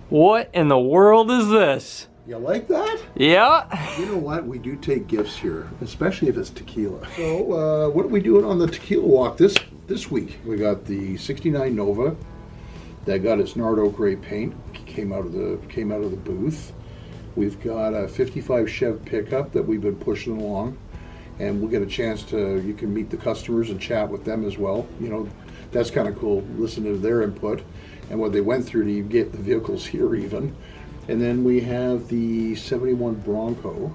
What in the world is this? You like that? Yeah. You know what? We do take gifts here, especially if it's tequila. So, what are we doing on the tequila walk this week? We got the '69 Nova that got its Nardo gray paint. Came out of the booth. We've got a '55 Chevy Pickup that we've been pushing along, and we'll get a chance to. You can meet the customers and chat with them as well. You know, that's kind of cool. Listen to their input and what they went through to get the vehicles here even. And then we have the '71 Bronco,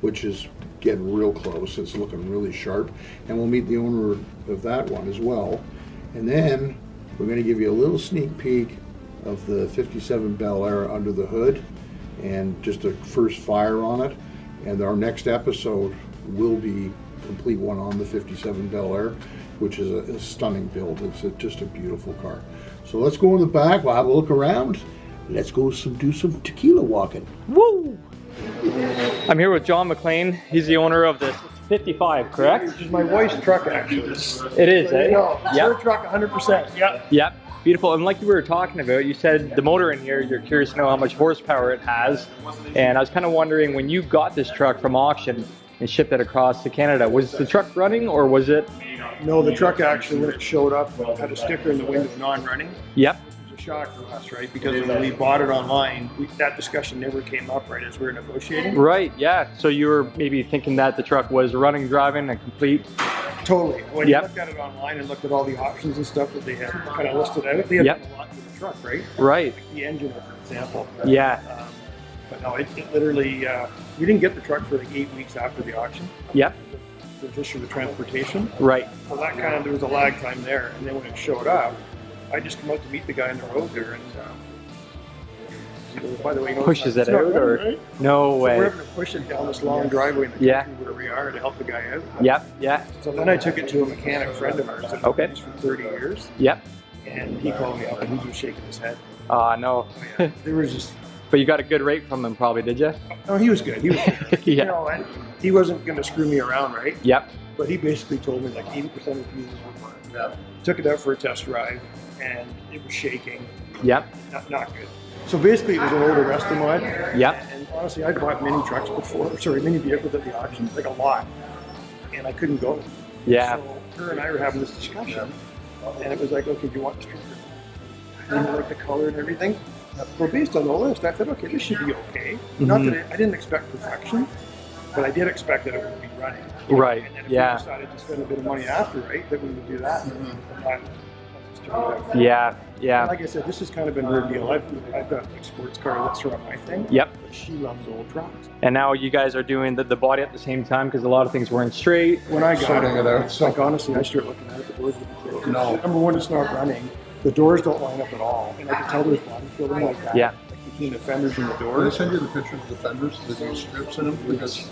which is getting real close. It's looking really sharp. And we'll meet the owner of that one as well. And then we're going to give you a little sneak peek of the '57 Bel Air under the hood and just a first fire on it. And our next episode will be a complete one on the '57 Bel Air, which is a stunning build. It's just a beautiful car. So let's go in the back. We'll have a look around. Let's go do some tequila walking. Woo! I'm here with John McLean. He's the owner of this 55, correct? This is my wife's truck, actually. It is, eh? No, it's her truck 100%. Yeah. Yep. Beautiful. And like you were talking about, you said the motor in here, you're curious to know how much horsepower it has. And I was kind of wondering, when you got this truck from auction and shipped it across to Canada, was the truck running or was it? No, the truck actually, when it showed up, had a sticker in the window, non-running. Yep. Shock to us, right? Because when we bought it online, that discussion never came up, right, as we were negotiating. Right, yeah. So you were maybe thinking that the truck was running, driving, and complete? Totally. When you looked at it online and looked at all the options and stuff that they had kind of listed out, they had done a lot to the truck, right? Right. Like the engine, for example. Yeah. But no, it literally, we didn't get the truck for like 8 weeks after the auction. Yep. The issue of transportation. Right. So that kind of, there was a lag time there. And then when it showed up, I just come out to meet the guy in the road there, and by the way, pushes it out, or right? No way. So we're having to push it down this long driveway in the country where we are to help the guy out. Yep, yeah. So then I took it to a mechanic friend of ours that has been for 30 years. Yep. And he called me up and he was shaking his head. No. There was just. But you got a good rate from him, probably, did you? No, he was good. He was good. Yeah. You know, and he wasn't going to screw me around, right? Yep. But he basically told me like 80% of the pieces were marked. Yeah. Took it out for a test drive, and it was shaking. Yep. Not good. So basically, it was an older Resto mod. Yep. And honestly, I'd bought many trucks before. Sorry, many vehicles at the auction, like a lot, and I couldn't go. Yeah. So her and I were having this discussion, and it was like, okay, do you want this truck? And like the color and everything. So based on the list, I thought, okay, this should be okay. Mm-hmm. Not that I didn't expect perfection, but I did expect that it would be running. Right. And then if we decided to spend a bit of money after, right, that we would do that. Yeah, yeah. And like I said, this has kind of been her deal. I've got like sports car, that's sort of my thing. Yep. But she loves old trucks. And now you guys are doing the body at the same time because a lot of things weren't straight. When I got it, like honestly, I start looking at it, the doors would be closed. No. Number one, it's not running. The doors don't line up at all. And I can tell there's body fielding like that. Yeah. Like between the fenders and the Did doors. I send you the pictures of the fenders? There's no strips in them? Because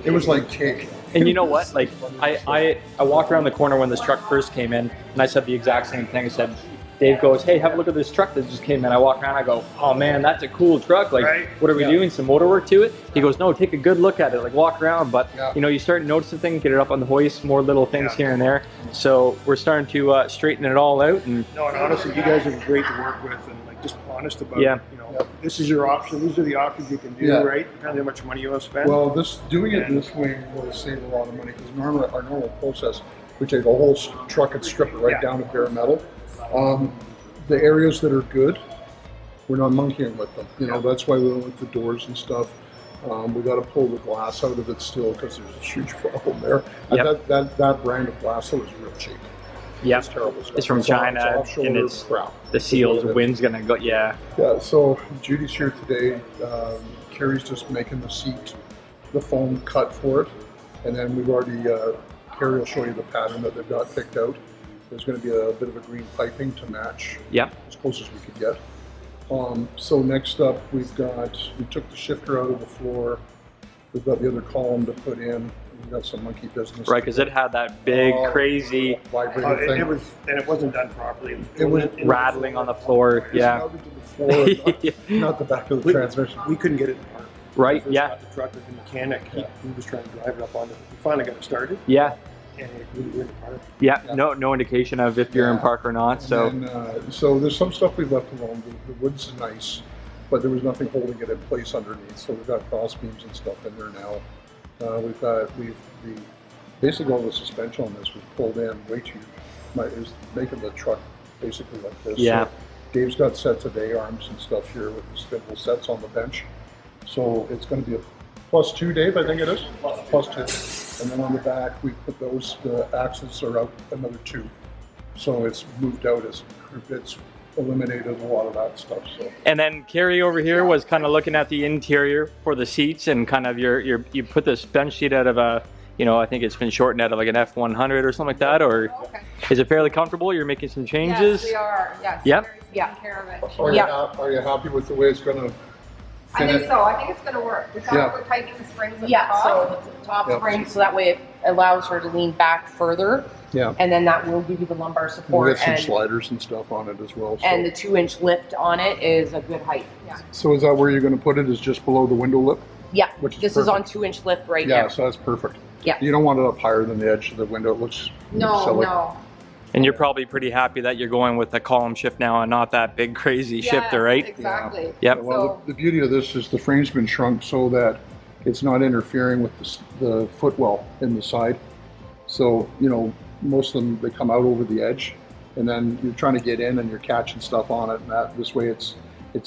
it was like cake. And you know what? Like, I walked around the corner when this truck first came in, and I said the exact same thing. I said, Dave goes, hey, have a look at this truck that just came in. I walk around, I go, oh man, that's a cool truck. Like, what are we doing? Some motor work to it? He goes, no, take a good look at it. Like, walk around. But, you know, you start noticing things, get it up on the hoist, more little things here and there. So we're starting to straighten it all out. And no, and honestly, you guys are great to work with and like just honest about, you know, this is your option. These are the options you can do, right? Depending on how much money you want to spend. Well, doing it this way will save a lot of money because normally our normal process, we take a whole truck and strip it right down to bare metal. The areas that are good, we're not monkeying with them. You know, that's why we went with the doors and stuff. We got to pull the glass out of it still because there's a huge problem there. Yep. That brand of glass that was real cheap. Yeah, it's terrible stuff. It's from China, and it's crap. The seals, the wind's gonna go. Yeah. Yeah. So Judy's here today. Carrie's just making the seat, the foam cut for it, and then we've already. Carrie will show you the pattern that they've got picked out. There's going to be a bit of a green piping to match. Yep. As close as we could get. So next up, we took the shifter out of the floor. We've got the other column to put in. We've got some monkey business. Right, because it had that big, crazy vibrating thing. It wasn't done properly. It was rattling on the floor. Yeah. It was to the floor, not the back of the transmission. We couldn't get it apart. Right. Yeah. The truck with the mechanic, he was trying to drive it up on it. We finally got it started. Yeah. and we were in the car. Yeah, no indication of if you're in park or not. So, And then, so there's some stuff we've left alone. The wood's nice, but there was nothing holding it in place underneath. So we've got cross beams and stuff in there now. Basically all the suspension on this was pulled in way too. Is making the truck basically like this. Yeah. So Dave's got sets of A arms and stuff here with the spindle sets on the bench. So it's going to be a +2, Dave, I think it is. +2. And then on the back, we put those, the axles are out another 2. So it's moved out, it's eliminated a lot of that stuff. So. And then Carrie over here was kind of looking at the interior for the seats and kind of you put this bench seat out of a, I think it's been shortened out of like an F100 or something like that, or is it fairly comfortable? You're making some changes? Yes, we are. Yes. Yep. Yeah. Care of it. Are you happy with the way it's going to I think so. I think it's going to work. We thought we're tightening the springs at the top. So the top spring, so that way it allows her to lean back further. Yeah. And then that will give you the lumbar support. We got some sliders and stuff on it as well. So. And the 2-inch lift on it is a good height. Yeah. So is that where you're going to put it? Is just below the window lip? Yeah. This is on 2-inch lift right now. Yeah, so that's perfect. Yeah. You don't want it up higher than the edge of the window. It looks silly. No. And you're probably pretty happy that you're going with a column shift now and not that big crazy shifter, right? Exactly. Yeah. Yep. Well, the beauty of this is the frame's been shrunk so that it's not interfering with the footwell in the side. So, most of them, they come out over the edge, and then you're trying to get in and you're catching stuff on it, and this way it's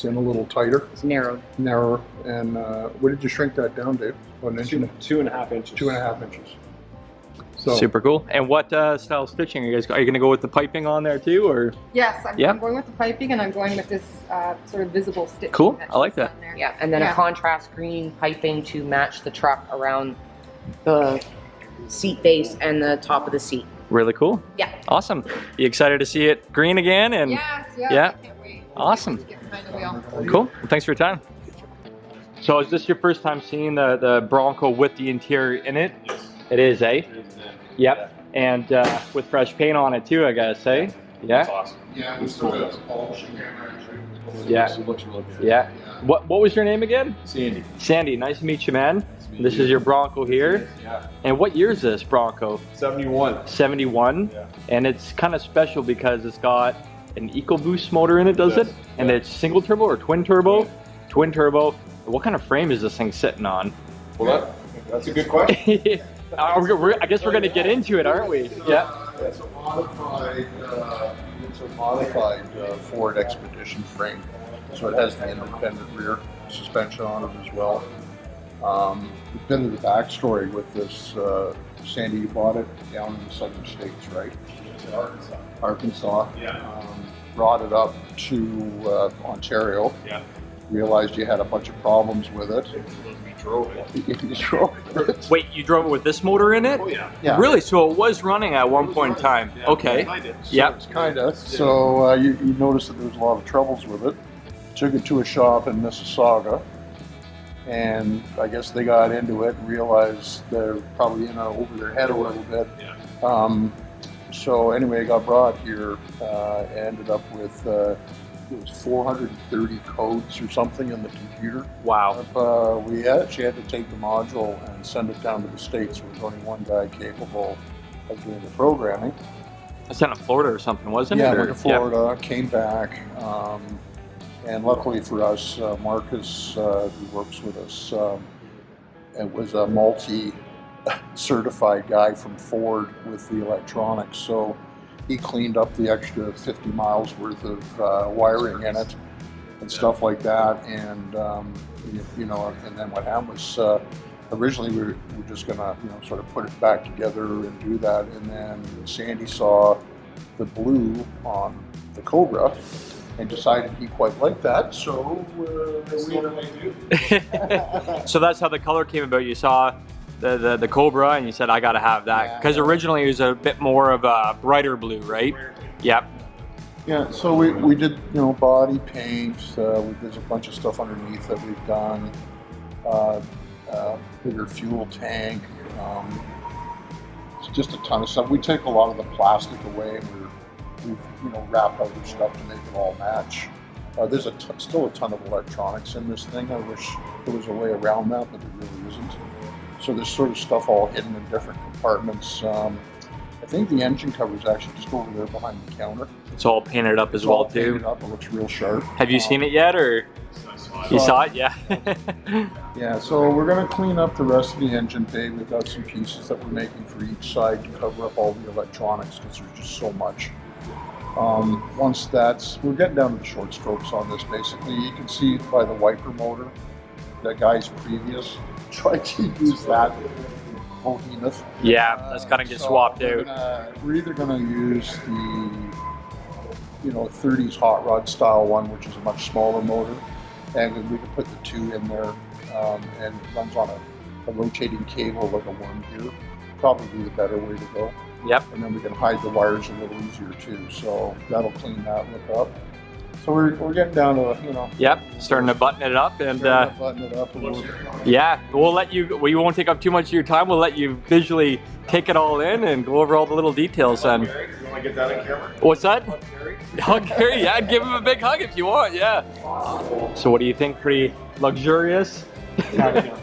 in a little tighter. It's narrowed. Narrower. And what did you shrink that down, Dave? 1 inch? 2.5 inches. 2.5 inches. So, Super cool. And what style stitching are you going to go with the piping on there too, or? Yes, I'm going with the piping, and I'm going with this sort of visible stitching. Cool. I like that. Yeah, and then a contrast green piping to match the truck around the seat base and the top of the seat. Really cool. Yeah. Awesome. You excited to see it green again? And Yes, yeah. I can't wait. Awesome. Get behind the wheel. Cool. Well, thanks for your time. So is this your first time seeing the Bronco with the interior in it? Yes. It is, eh? It is, Yep. And with fresh paint on it too, I gotta say. Yeah. That's awesome. yeah, we still got some polishing there, actually. Yeah. It looks really good. Yeah. What was your name again? Sandy. Sandy. Nice to meet you, man. Nice to meet This you. is your Bronco here. Yeah. And what year is this Bronco? 71. 71. Yeah. And it's kind of special because it's got an EcoBoost motor in it, does Yes. it? And Yeah. it's single turbo or twin turbo? Twin turbo. What kind of frame is this thing sitting on? Well, that's a good question. I guess we're going to get into it, aren't we? Yeah. It's a modified Ford Expedition frame, so it has the independent rear suspension on it as well. A bit of the backstory with this, Sandy, you bought it down in the southern states, right? Arkansas. Yeah. Brought it up to Ontario. Yeah. Realized you had a bunch of problems with it. We drove it. You drove it. Wait, you drove it with this motor in it? Oh, yeah. Yeah. Really? So it was running at one point in time? Yeah, Okay. I did. Yep. It's kind of. So you noticed that there was a lot of troubles with it. Took it to a shop in Mississauga, and I guess they got into it and realized they're probably over their head a little bit. Yeah. So anyway, it got brought here. Ended up with it was 430 codes or something in the computer. Wow. We actually had to take the module and send it down to the States. There was only one guy capable of doing the programming. It's down in Florida or something, wasn't Yeah, it? went to Florida, came back, and luckily for us, Marcus, who works with us, it was a multi-certified guy from Ford with the electronics, so he cleaned up the extra 50 miles worth of wiring in it and stuff like that, and and then what happened was originally we were just gonna sort of put it back together and do that, and then Sandy saw the blue on the Cobra and decided he quite liked that, so So that's how the color came about. You saw the Cobra and you said, I gotta have that. Because originally it was a bit more of a brighter blue, right? Yep. Yeah, so we did body paint. There's a bunch of stuff underneath that we've done. Bigger fuel tank. It's just a ton of stuff. We take a lot of the plastic away and we've wrapped other stuff to make it all match. There's still a ton of electronics in this thing. I wish there was a way around that, but there really isn't. So there's sort of stuff all hidden in different compartments. I think the engine cover is actually just over there behind the counter. It's all painted up as It's all well too. painted up. It looks real sharp. Have you seen it yet, or you saw it? Yeah. Yeah, so we're going to clean up the rest of the engine bay. We've got some pieces that we're making for each side to cover up all the electronics because there's just so much. Once we're getting down to the short strokes on this. Basically, you can see by the wiper motor, that guy's previous tried to use that behemoth. Yeah, that's gonna get swapped out. We're either going to use the 30s hot rod style one, which is a much smaller motor, and we can put the 2 in there, and it runs on a rotating cable like a worm gear. Probably the better way to go. Yep. And then we can hide the wires a little easier too, so that'll clean that look up. So we're getting down to Yep, starting to button it up, and button it up a little bit. yeah, we won't take up too much of your time. We'll let you visually take it all in and go over all the little details. And You want to get that on camera? what's that? Hug Gary, yeah, give him a big hug if you want, yeah. So what do you think? Pretty luxurious? Spectacular.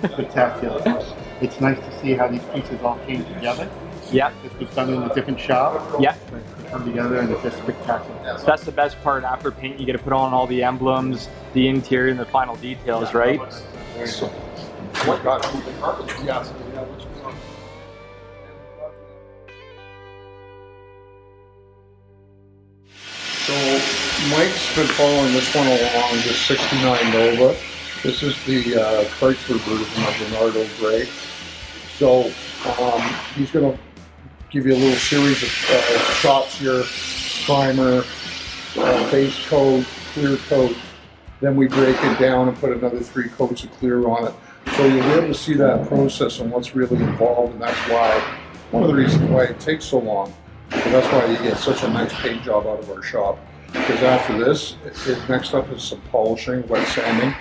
Spectacular. It's nice to see how these pieces all came together. Yeah. This was done in a different shop. Yeah. They come together and it's just spectacular. That's the best part. After paint, you get to put on all the emblems, the interior, and the final details, right? So, what got the carpet? Yes. So Mike's been following this one along, this 69 Nova. This is the Chrysler version of the Nardo Gray. So he's going to give you a little series of shots here: primer, base coat, clear coat. Then we break it down and put another 3 coats of clear on it. So you'll be able to see that process and what's really involved, and that's why, one of the reasons why it takes so long. So that's why you get such a nice paint job out of our shop. Because after this, next up is some polishing, wet sanding,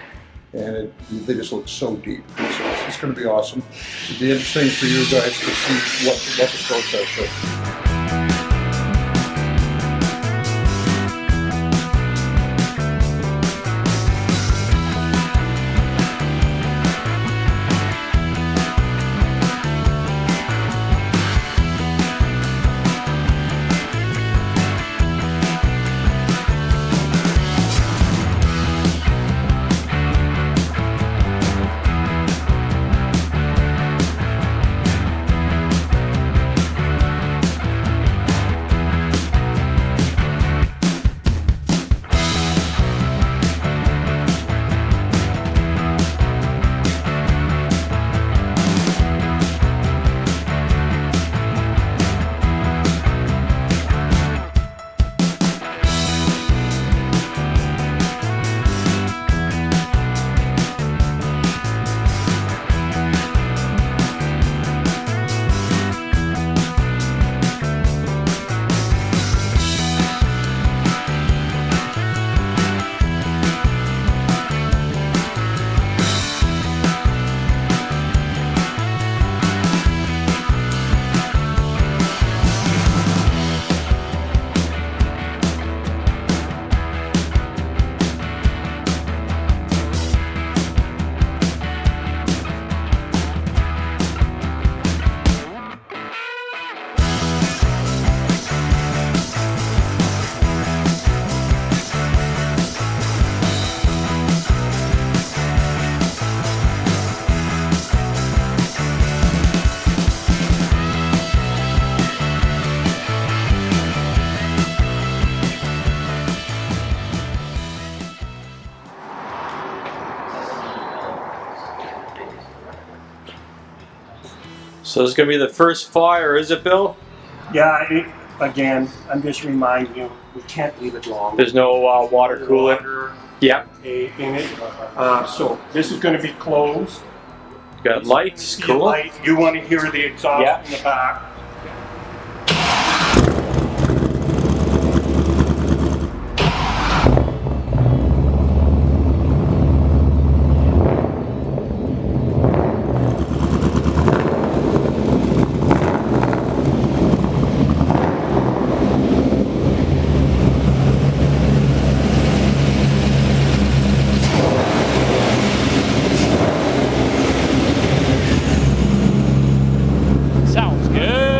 and they just look so deep. It's going to be awesome. It'll be interesting for you guys to see what the process is. So this is going to be the first fire, is it, Bill? Yeah, again, I'm just reminding you, we can't leave it long. There's no water coolant. Water, Yeah. in it. So this is going to be closed. Got lights, See cool. the light. You want to hear the exhaust Yeah. in the back. Sounds good.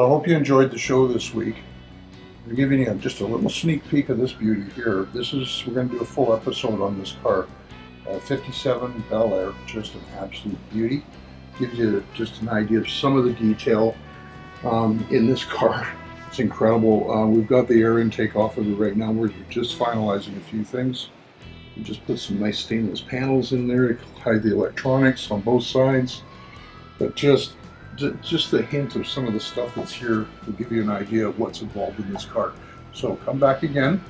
So I hope you enjoyed the show this week. We're giving you just a little sneak peek of this beauty here. We're going to do a full episode on this car. 57 Bel Air, just an absolute beauty. Gives you just an idea of some of the detail in this car. It's incredible. We've got the air intake off of it right now. We're just finalizing a few things. We just put some nice stainless panels in there to hide the electronics on both sides. But just a hint of some of the stuff that's here will give you an idea of what's involved in this car. So come back again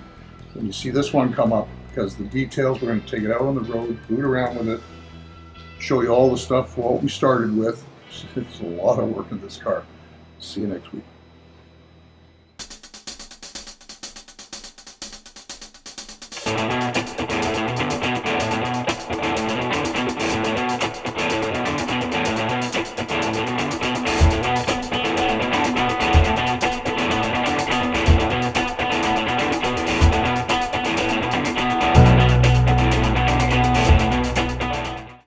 when you see this one come up, because the details, we're going to take it out on the road, boot around with it, show you all the stuff, what we started with. It's a lot of work in this car. See you next week.